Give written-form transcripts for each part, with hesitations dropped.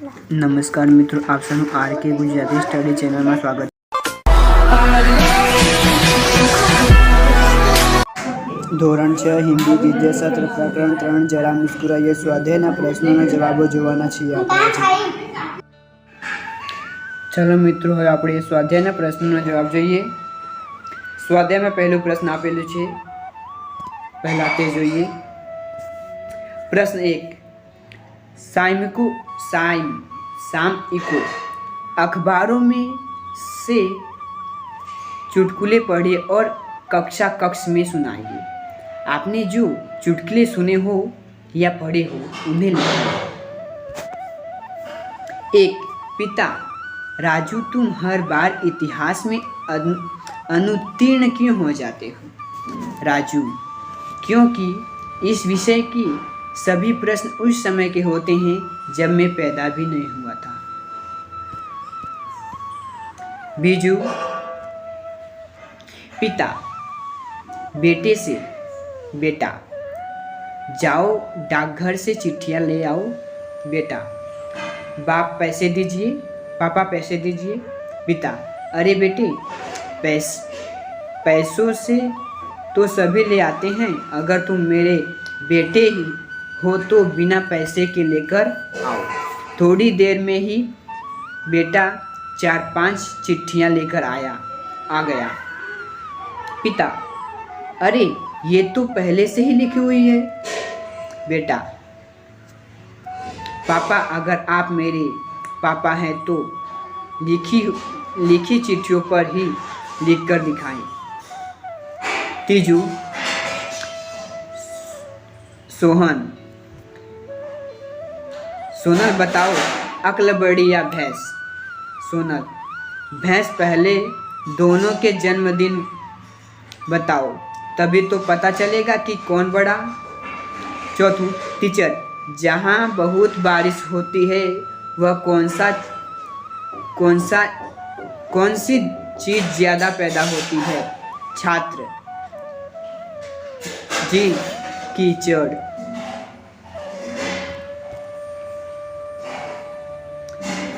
नमस्कार मित्रों, आप સૌનું આરકે ગુજરાતી સ્ટડી ચેનલમાં સ્વાગત ધોરણ 6 હિન્દી વિદ્યા સત્ર પ્રકરણ 3 જરા મુસ્કુરાઈએ સ્વાધ્યાયના પ્રશ્નોના જવાબો જોવાના છીએ આપણે। ચલો મિત્રો, હવે આપણે સ્વાધ્યાયના પ્રશ્નોના જવાબ જોઈએ। સ્વાધ્યાયમાં પહેલો પ્રશ્ન આપેલો છે, પહેલા તે જોઈએ। प्रश्न 1, शाम को अखबारों में से चुटकुले पढ़े और कक्ष में सुनाइए। आपने जो चुटकुले सुने हो या पढ़े हो उन्हें लिखिए। 1, पिता, राजू तुम हर बार इतिहास में अनुत्तीर्ण क्यों हो जाते हो? राजू, क्योंकि इस विषय की सभी प्रश्न उस समय के होते हैं जब मैं पैदा भी नहीं हुआ था। बीजू, पिता बेटे से, बेटा जाओ डाकघर से चिट्ठियाँ ले आओ। बेटा, बाप पैसे दीजिए, पापा पैसे दीजिए। पिता, अरे बेटे, पैसों से तो सभी ले आते हैं, अगर तुम मेरे बेटे ही हो तो बिना पैसे के लेकर आओ। थोड़ी देर में ही बेटा 4-5 चिट्ठियाँ लेकर आ गया। पिता, अरे ये तो पहले से ही लिखी हुई है। बेटा, पापा अगर आप मेरे पापा हैं तो लिखी चिट्ठियों पर ही लिखकर दिखाएं। तीजू, सोनल बताओ, अक्ल बड़ी या भैंस? सोनल, भैंस पहले दोनों के जन्मदिन बताओ, तभी तो पता चलेगा कि कौन बड़ा। चौथू, टीचर, जहाँ बहुत बारिश होती है वह कौन सी चीज़ ज़्यादा पैदा होती है? छात्र, जी, कीचड़।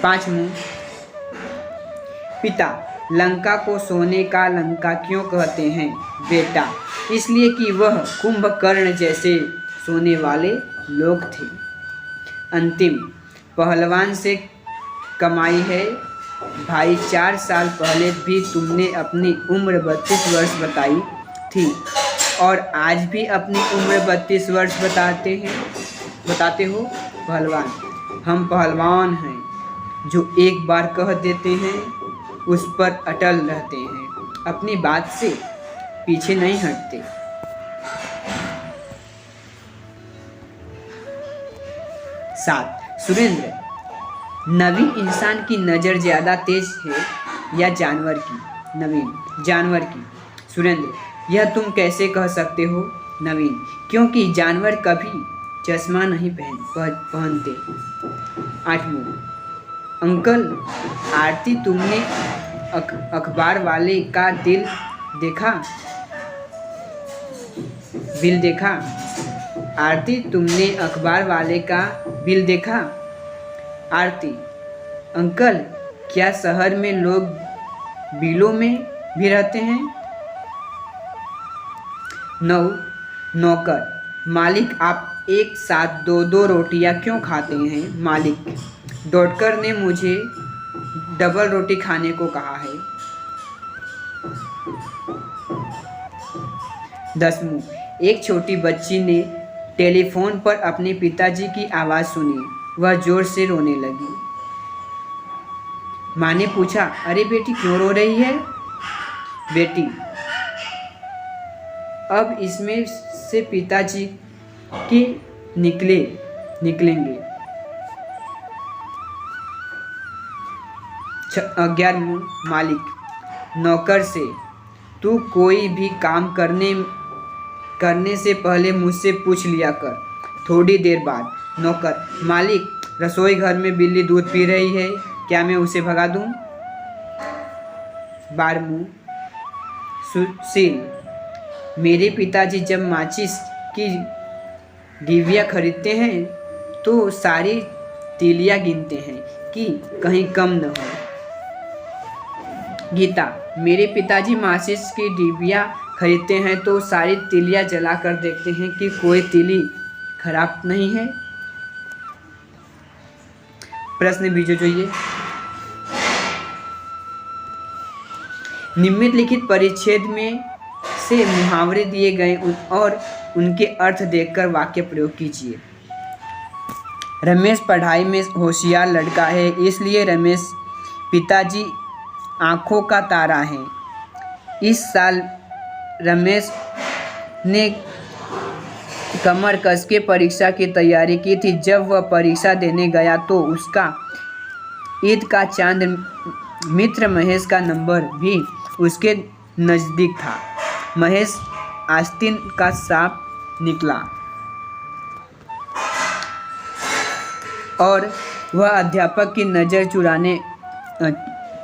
पांचवं, पिता, लंका को सोने का लंका क्यों कहते हैं? बेटा, इसलिए कि वह कुंभकर्ण जैसे सोने वाले लोग थे। अंतिम, पहलवान से कमाई है। भाई, 4 साल पहले भी तुमने अपनी उम्र 32 वर्ष बताई थी और आज भी अपनी उम्र 32 वर्ष बताते हो। पहलवान, हम पहलवान हैं जो एक बार कह देते हैं उस पर अटल रहते हैं, अपनी बात से पीछे नहीं हटते। 7, सुरेंद्र, नवीन इंसान की नज़र ज़्यादा तेज है या जानवर की? नवीन, जानवर की। सुरेंद्र, यह तुम कैसे कह सकते हो? नवीन, क्योंकि जानवर कभी चश्मा नहीं पहनते। 8वां, अंकल, आरती, तुमने अखबार वाले का बिल देखा? आरती, तुमने अखबार वाले का बिल देखा? आरती, अंकल, क्या शहर में लोग बिलों में भी रहते हैं? 9, नौकर, मालिक, आप एक साथ 2-2 रोटियां क्यों खाते हैं? मालिक, डॉक्टर ने मुझे डबल रोटी खाने को कहा है। 10वां, एक छोटी बच्ची ने टेलीफोन पर अपने पिताजी की आवाज़ सुनी, वह जोर से रोने लगी। माँ ने पूछा, अरे बेटी, क्यों रो रही है? बेटी, अब इसमें से पिताजी के निकलेंगे। 11वां, मालिक, नौकर से, तू कोई भी काम करने से पहले मुझसे पूछ लिया कर। थोड़ी देर बाद, नौकर, मालिक, रसोई घर में बिल्ली दूध पी रही है, क्या मैं उसे भगा दूं? 12वां, सुशील, मेरे पिताजी जब माचिस की डिबिया खरीदते हैं तो सारी तीलियां गिनते हैं कि कहीं कम न हो। गीता, मेरे पिताजी माचिस की डिबिया खरीदते हैं तो सारी तीलियां जलाकर देखते हैं कि कोई तीली खराब नहीं है। प्रश्न बीजो જોઈએ। निम्नलिखित परिच्छेद में से मुहावरे दिए गए और उनके अर्थ देखकर वाक्य प्रयोग कीजिए। रमेश पढ़ाई में होशियार लड़का है, इसलिए रमेश पिताजी आंखों का तारा है। इस साल रमेश ने कमर कस के परीक्षा की तैयारी की थी। जब वह परीक्षा देने गया तो उसका ईद का चांद मित्र महेश का नंबर भी उसके नज़दीक था। महेश आस्तीन का सांप निकला और वह अध्यापक की नज़र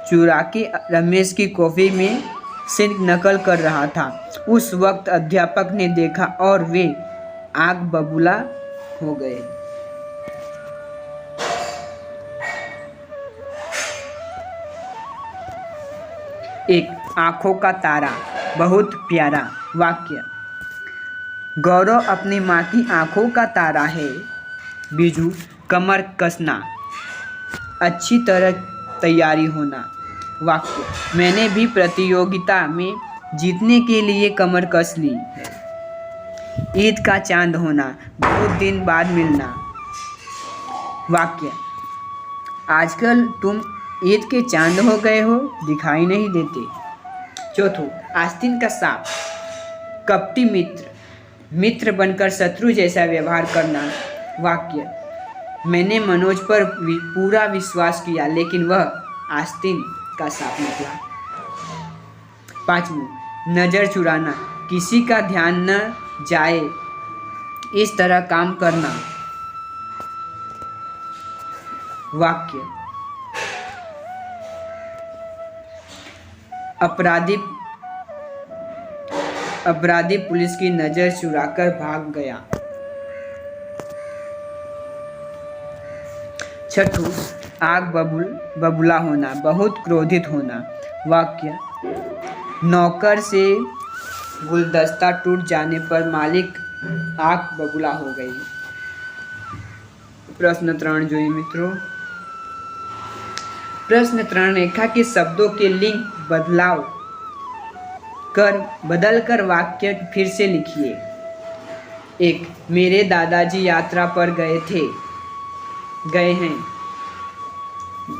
चुरा के रमेश की कॉफ़ी में से नकल कर रहा था। उस वक्त अध्यापक ने देखा और वे आग बबूला हो गए। एक, आंखों का तारा। बहुत प्यारा वाक्य। गौरव अपनी माँ की आंखों का तारा है। बीजू, कमर कसना, अच्छी तरह तैयारी होना। वाक्य, मैंने भी प्रतियोगिता में जीतने के लिए कमर कस ली है। ईद का चांद होना, बहुत दिन बाद मिलना। वाक्य, आजकल तुम ईद के चांद हो गए हो, दिखाई नहीं देते। चौथो, आस्तीन का सांप। कपटी मित्र बनकर शत्रु जैसा व्यवहार करना। वाक्य, मैंने मनोज पर पूरा विश्वास किया लेकिन वह आस्तीन का सांप निकला। पांचवों, नज़र चुराना, किसी का ध्यान न जाए इस तरह काम करना। वाक्य, अपराधी पुलिस की नज़र चुराकर भाग गया। छठू, आग बबूला होना, बहुत क्रोधित होना। वाक्य, नौकर से गुलदस्ता टूट जाने पर मालिक आग बबूला हो गई। प्रश्न 3 જોઈએ મિત્રો। प्रश्न 3, रेखा के शब्दों के लिंग बदल कर वाक्य फिर से लिखिए। 1, मेरे दादाजी यात्रा पर गए हैं।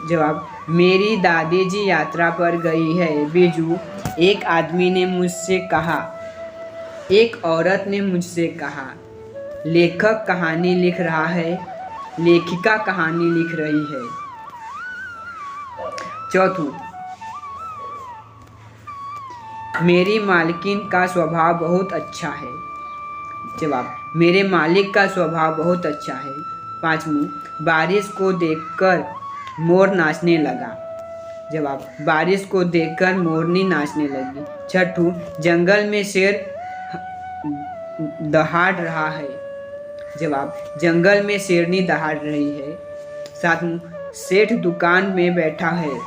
जवाब, मेरी दादी जी यात्रा पर गई है। बीजू, एक आदमी ने मुझसे कहा, एक औरत ने मुझसे कहा। लेखक कहानी लिख रहा है, लेखिका कहानी लिख रही है। चौथू, मेरी मालकिन का स्वभाव बहुत अच्छा है। जवाब, मेरे मालिक का स्वभाव बहुत अच्छा है। पांचवू, बारिश को देखकर मोर नाचने लगा। जवाब, बारिश को देखकर मोरनी नाचने लगी। छठू, जंगल में शेर दहाड़ रहा है। जवाब, जंगल में शेरनी दहाड़ रही है। सातवां, सेठ दुकान में बैठा है,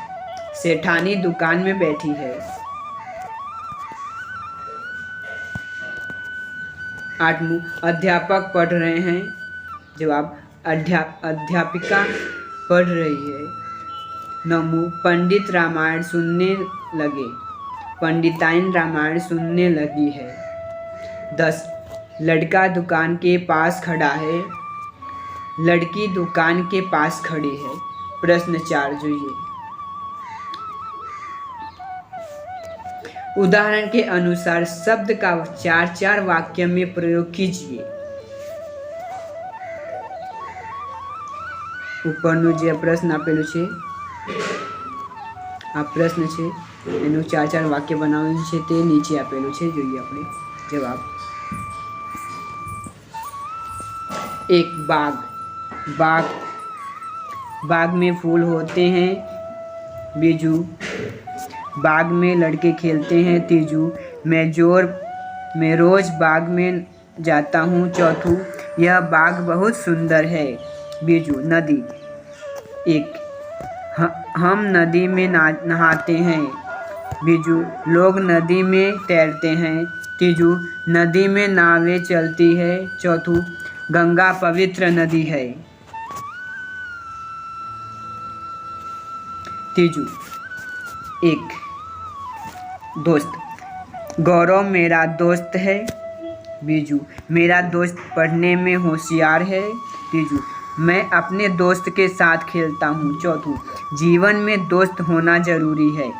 सेठानी दुकान में बैठी है। आठवां, अध्यापक पढ़ रहे हैं। जवाब, अध्यापिका पढ़ रही है। नौवां, पंडित रामायण सुनने लगे, पंडिताइन रामायण सुनने लगी है। 10, लड़का दुकान के पास खड़ा है, लड़की दुकान के पास खड़ी है। प्रश्न 4 જોઈએ। उदाहरण के अनुसार शब्द का 4 वाक्य में प्रयोग कीजिए। ઉપરનું જે પ્રશ્ન આપેલું છે આ પ્રશ્ન છે એનું 4 વાક્ય બનાવેલું છે તે નીચે આપેલું છે, જોઈએ આપણે જવાબ। 1, बाग में फूल होते हैं। बीजू, बाग में लड़के खेलते हैं। तीजू, मैं रोज बाग में जाता हूँ। चौथू, यह बाग बहुत सुंदर है। बीजू, नदी, एक, हम नदी में नहाते हैं। बीजू, लोग नदी में तैरते हैं। तीजू, नदी में नावें चलती है। चौथू, गंगा पवित्र नदी है। तीजू, एक, दोस्त, गौरव मेरा दोस्त है। बीजू, मेरा दोस्त पढ़ने में होशियार है। तीजू, मैं अपने दोस्त के साथ खेलता हूँ। चौथू, जीवन में दोस्त होना जरूरी है।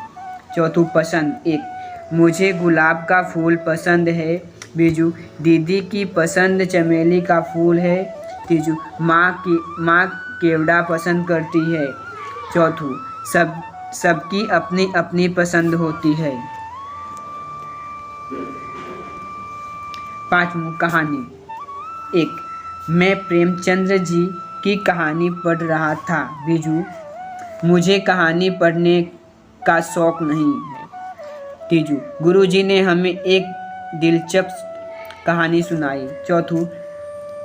चौथू, पसंद, एक, मुझे गुलाब का फूल पसंद है। बीजू, दीदी की पसंद चमेली का फूल है। तीजू, माँ केवड़ा पसंद करती है। चौथू, सबकी अपनी अपनी पसंद होती है। पांचवी कहानी। एक, मैं प्रेमचंद्र जी की कहानी पढ़ रहा था। बीजू, मुझे कहानी पढ़ने का शौक नहीं है। तीजू, गुरुजी ने हमें एक दिलचस्प कहानी सुनाई। चौथू,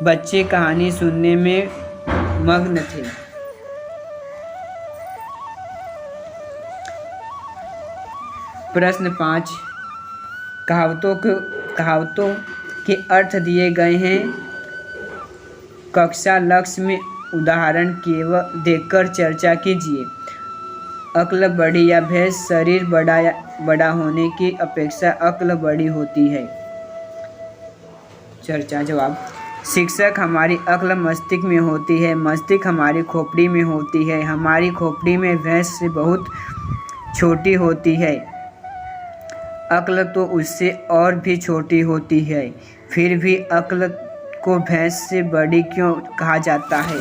बच्चे कहानी सुनने में मग्न थे। प्रश्न 5, कहावतों के अर्थ दिए गए हैं। कक्षा लक्ष्य में उदाहरण केवल देखकर चर्चा कीजिए। अक्ल बड़ी या भैंस, शरीर बड़ा होने की अपेक्षा अक्ल बड़ी होती है। चर्चा जवाब। शिक्षक, हमारी अक्ल मस्तिष्क में होती है, मस्तिष्क हमारी खोपड़ी में होती है। हमारी खोपड़ी में भैंस से बहुत छोटी होती है। अक्ल तो उससे और भी छोटी होती है, फिर भी अक्ल को भैंस से बड़ी क्यों कहा जाता है?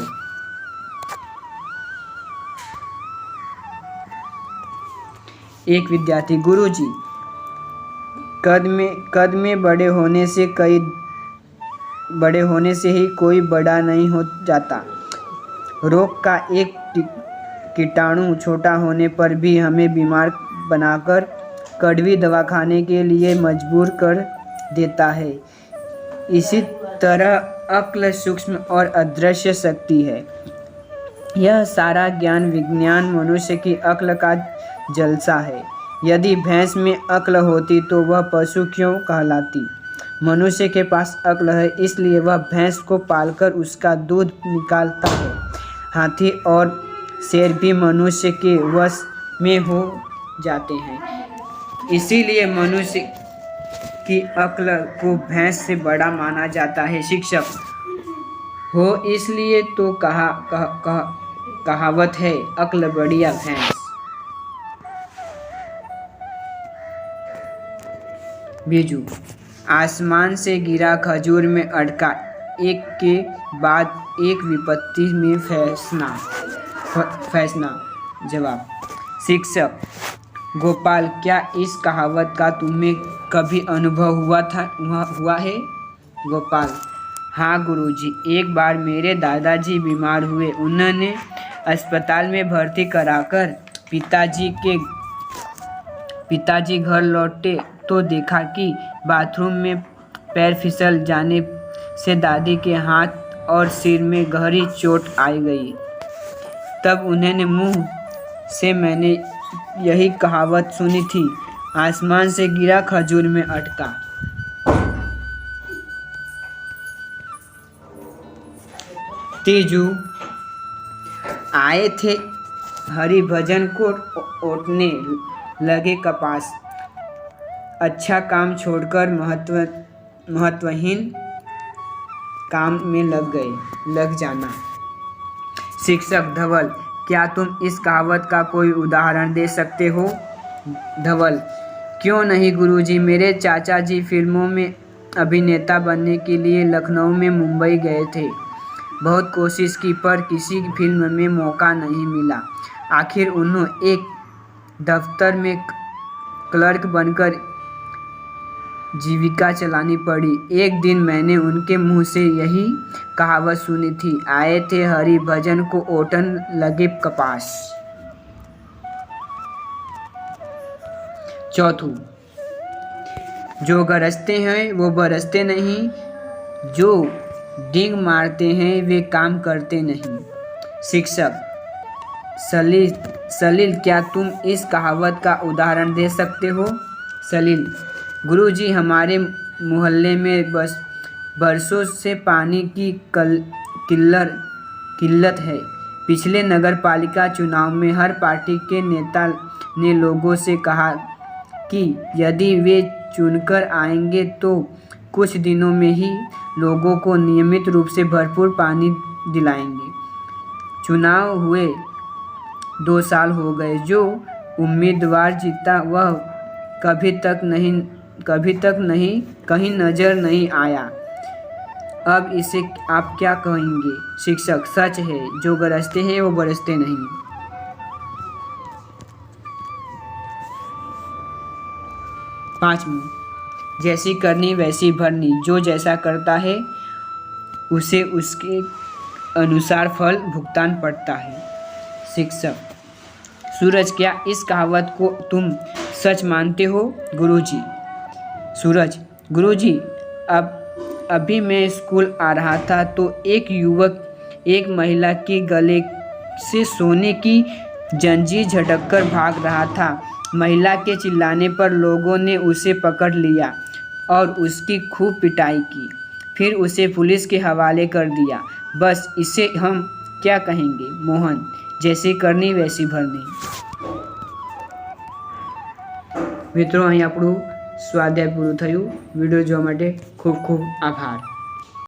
एक विद्यार्थी, गुरुजी, कद में बड़े होने से ही कोई बड़ा नहीं हो जाता। रोग का एक कीटाणु छोटा होने पर भी हमें बीमार बनाकर कड़वी दवा खाने के लिए मजबूर कर देता है। इसी तरह अक्ल सूक्ष्म और अदृश्य शक्ति है। यह सारा ज्ञान विज्ञान मनुष्य की अक्ल का जलसा है। यदि भैंस में अक्ल होती तो वह पशु क्यों कहलाती? मनुष्य के पास अक्ल है, इसलिए वह भैंस को पालकर उसका दूध निकालता है। हाथी और शेर भी मनुष्य के वश में हो जाते हैं, इसीलिए मनुष्य की अक्ल को भैंस से बड़ा माना जाता है। शिक्षक हो इसलिए तो कहावत है, अक्ल बड़ी या भैंस। बीजू, आसमान से गिरा खजूर में अटका, एक के बाद एक विपत्ति में फैसना। जवाब। शिक्षक, गोपाल, क्या इस कहावत का तुम्हें कभी अनुभव हुआ है? गोपाल, हाँ गुरुजी, एक बार मेरे दादाजी बीमार हुए। उन्होंने अस्पताल में भर्ती कराकर पिताजी घर लौटे तो देखा कि बाथरूम में पैर फिसल जाने से दादी के हाथ और सिर में गहरी चोट आ गई। तब उन्होंने मुंह से मैंने यही कहावत सुनी थी, आसमान से गिरा खजूर में अटका। तीजू, आए थे हरि भजन को ओटने लगे कपास, अच्छा काम छोड़कर महत्वहीन काम में लग जाना। शिक्षक, धवल, क्या तुम इस कहावत का कोई उदाहरण दे सकते हो? धवल, क्यों नहीं गुरुजी, मेरे चाचा जी फिल्मों में अभिनेता बनने के लिए लखनऊ में मुंबई गए थे। बहुत कोशिश की पर किसी फिल्म में मौका नहीं मिला। आखिर उन्हें एक दफ्तर में क्लर्क बनकर जीविका चलानी पड़ी। एक दिन मैंने उनके मुंह से यही कहावत सुनी थी, आए थे हरि भजन को ओटन लगे कपास। चौथू, जो गरजते हैं वो बरसते नहीं, जो डींग मारते हैं वे काम करते नहीं। शिक्षक, सलील, क्या तुम इस कहावत का उदाहरण दे सकते हो? सलील, गुरुजी, हमारे मोहल्ले में बरसों से पानी की किल्लत है। पिछले नगर पालिका चुनाव में हर पार्टी के नेता ने लोगों से कहा कि यदि वे चुनकर आएंगे तो कुछ दिनों में ही लोगों को नियमित रूप से भरपूर पानी दिलाएंगे। चुनाव हुए 2 साल हो गए। जो उम्मीदवार जीता वह कभी तक नहीं कहीं नजर नहीं आया। अब इसे आप क्या कहेंगे? शिक्षक, सच है, जो गरजते हैं वो बरसते नहीं। 5वां, जैसी करनी वैसी भरनी। जो जैसा करता है उसे उसके अनुसार फल भुगतान पड़ता है। शिक्षक, सूरज, क्या इस कहावत को तुम सच मानते हो? गुरुजी। सूरज, गुरुजी, अभी मैं स्कूल आ रहा था तो एक युवक एक महिला के गले से सोने की जंजीर झटककर भाग रहा था। महिला के चिल्लाने पर लोगों ने उसे पकड़ लिया और उसकी खूब पिटाई की। फिर उसे पुलिस के हवाले कर दिया। बस इसे हम क्या कहेंगे? मोहन, जैसी करनी वैसी भरनी। મિત્રો, અહીં આપણું સ્વાધ્યાય પૂરું થયું. વિડીયો જોવા માટે ખૂબ ખૂબ આભાર.